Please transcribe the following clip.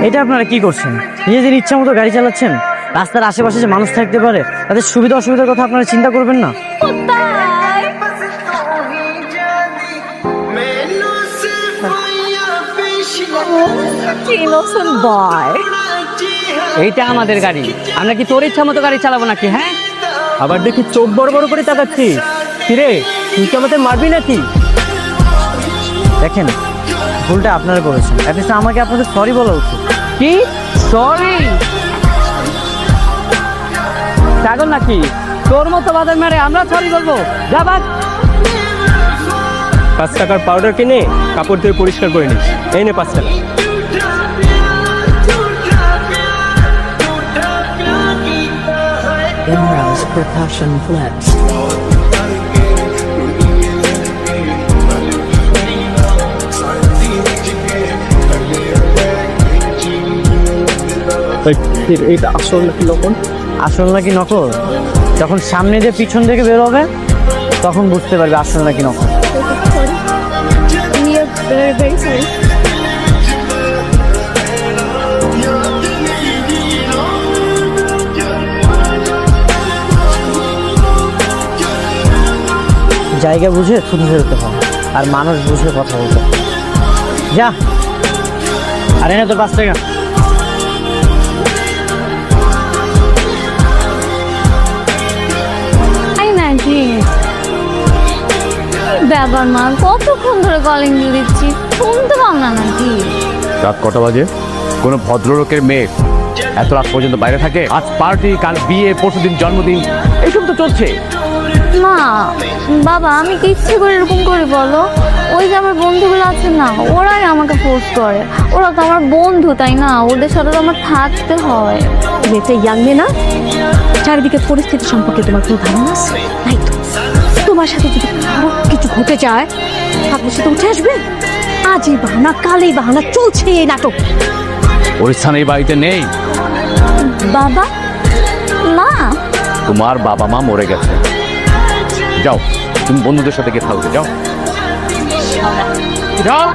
এটা আপনারা কি করছেন? নিজেদের ইচ্ছা মতো গাড়ি চালাচ্ছেন। রাস্তার আশেপাশে যে মানুষ থাকতে পারে, তাদের সুবিধা অসুবিধার কথা আপনারা চিন্তা করবেন না? এইটা আমাদের গাড়ি, আমরা কি তোর ইচ্ছা মতো গাড়ি চালাবো নাকি? হ্যাঁ, আবার দেখি চোখ বড় বড় করে তাকাচ্ছিস। কিরে, তুই কি আমাদের মারবি নাকি? দেখেন, ভুলটা আপনারা করেছেন, অ্যাটলিস্ট আমাকে আপনাদের সরি বলা উচিত। কি সরি? পাগল নাকি? তোর মতো বাজার মেরে আমরা সরি বলবো? যা বাদ। 5 টাকার পাউডার কিনে কাপড় ধুয়ে পরিষ্কার করে নিস। এই নে 5 টাকা। Imra's percussion flex. এটা আসল নাকি নকল? আসল নাকি নকল যখন সামনে দিয়ে পিছন থেকে বের হবে, তখন বুঝতে পারবে আসল নাকি নকল। জায়গা বুঝে ছুটে ফেরতে হয়, আর মানুষ বুঝে কথা বলতে হয়। যা, আরে না তোর 5 টাকা। ব্যাপার মা, কতক্ষণ ধরে কলিং দিয়ে দিচ্ছি, শুনতে পাও না নাকি? রাত কটা বাজে? কোনো ভদ্রলোকের মেয়ে এত রাত পর্যন্ত বাইরে থাকে? আজ পার্টি, কাল বিয়ে, পরশুদিন জন্মদিন, এইসব তো চলছে। মা, বাবা, আমি কি ইচ্ছে করে এরকম করি বলো? ওই যে আমার বন্ধুগুলো আছে না, ওরাই আমাকে ফোর্স করে। ওরা তো আমার বন্ধু, তাই না? ওদের সাথে তো আমার থাকতে হয়। মেয়েটা ইয়াং মেয়ে না? চারিদিকে পরিস্থিতি সম্পর্কে তোমার কোনো ধারণা আছে? নাই তো। তোমার সাথে যদি খারাপ কিছু ঘটে যায়, আপনার সাথে উঠে আসবে? আজই বাহানা, কালই বাহানা, চলছে এই নাটক। ওর স্থান এই বাড়িতে নেই। বাবা, মা, তোমার বাবা মা মরে গেছে। যাও, তুমি বন্ধুদের সাথে গিয়ে থাকবে। যাও যাও।